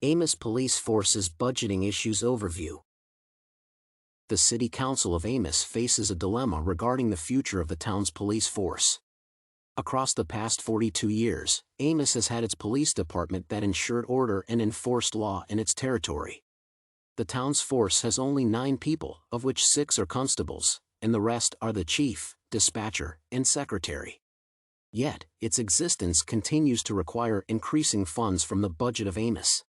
Amos Police Force's Budgeting Issues Overview. The City Council of Amos faces a dilemma regarding the future of the town's police force. Across the past 42 years, Amos has had its police department that ensured order and enforced law in its territory. The town's force has only 9 people, of which 6 are constables, and the rest are the chief, dispatcher, and secretary. Yet, its existence continues to require increasing funds from the budget of Amos.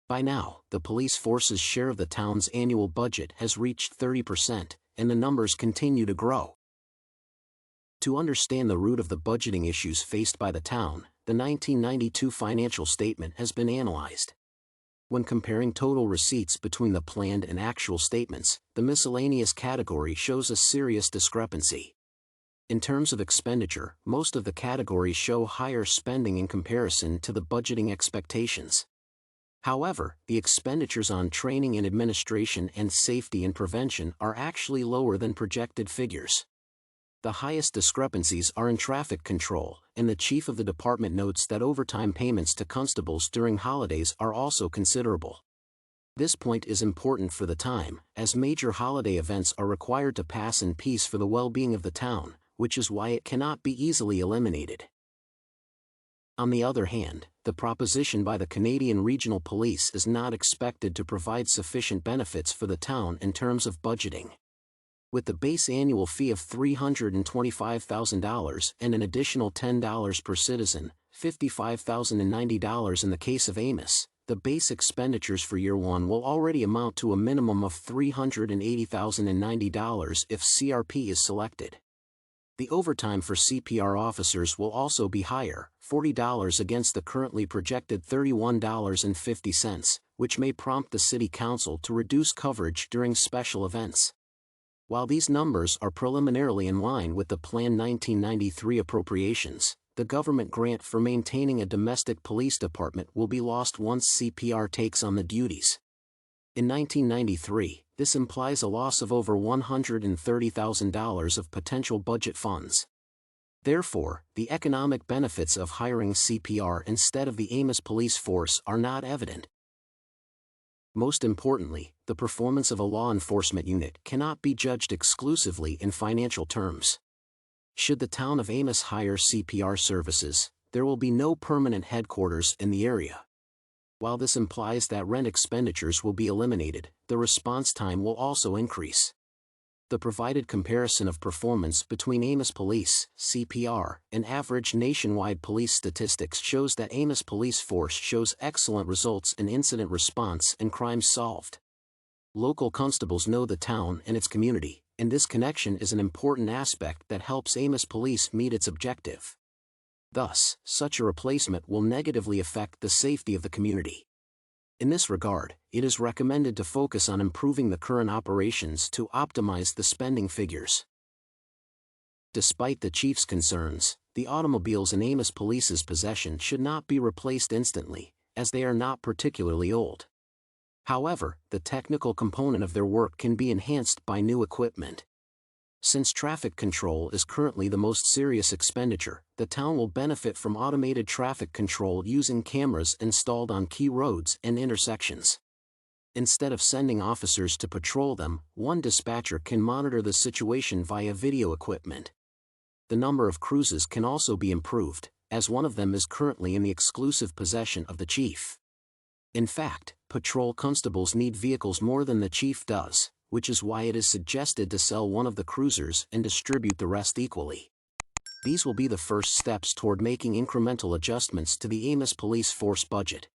By now, the police force's share of the town's annual budget has reached 30%, and the numbers continue to grow. To understand the root of the budgeting issues faced by the town, the 1992 financial statement has been analyzed. When comparing total receipts between the planned and actual statements, the miscellaneous category shows a serious discrepancy. In terms of expenditure, most of the categories show higher spending in comparison to the budgeting expectations. However, the expenditures on training and administration and safety and prevention are actually lower than projected figures. The highest discrepancies are in traffic control, and the chief of the department notes that overtime payments to constables during holidays are also considerable. This point is important for the time, as major holiday events are required to pass in peace for the well-being of the town, which is why it cannot be easily eliminated. On the other hand, the proposition by the Canadian Regional Police is not expected to provide sufficient benefits for the town in terms of budgeting. With the base annual fee of $325,000 and an additional $10 per citizen, $55,090 in the case of Amos, the base expenditures for year 1 will already amount to a minimum of $380,090 if CRP is selected. The overtime for CPR officers will also be higher, $40 against the currently projected $31.50, which may prompt the City Council to reduce coverage during special events. While these numbers are preliminarily in line with the planned 1993 appropriations, the government grant for maintaining a domestic police department will be lost once CPR takes on the duties. In 1993, this implies a loss of over $130,000 of potential budget funds. Therefore, the economic benefits of hiring CPR instead of the Amos police force are not evident. Most importantly, the performance of a law enforcement unit cannot be judged exclusively in financial terms. Should the town of Amos hire CPR services, there will be no permanent headquarters in the area. While this implies that rent expenditures will be eliminated, the response time will also increase. The provided comparison of performance between Amos Police, CPR, and average nationwide police statistics shows that Amos Police Force shows excellent results in incident response and crimes solved. Local constables know the town and its community, and this connection is an important aspect that helps Amos Police meet its objective. Thus, such a replacement will negatively affect the safety of the community. In this regard, it is recommended to focus on improving the current operations to optimize the spending figures. Despite the chief's concerns, the automobiles in Amos Police's possession should not be replaced instantly, as they are not particularly old. However, the technical component of their work can be enhanced by new equipment. Since traffic control is currently the most serious expenditure, the town will benefit from automated traffic control using cameras installed on key roads and intersections. Instead of sending officers to patrol them, one dispatcher can monitor the situation via video equipment. The number of cruises can also be improved, as one of them is currently in the exclusive possession of the chief. In fact, patrol constables need vehicles more than the chief does, which is why it is suggested to sell one of the cruisers and distribute the rest equally. These will be the first steps toward making incremental adjustments to the Amos Police Force budget.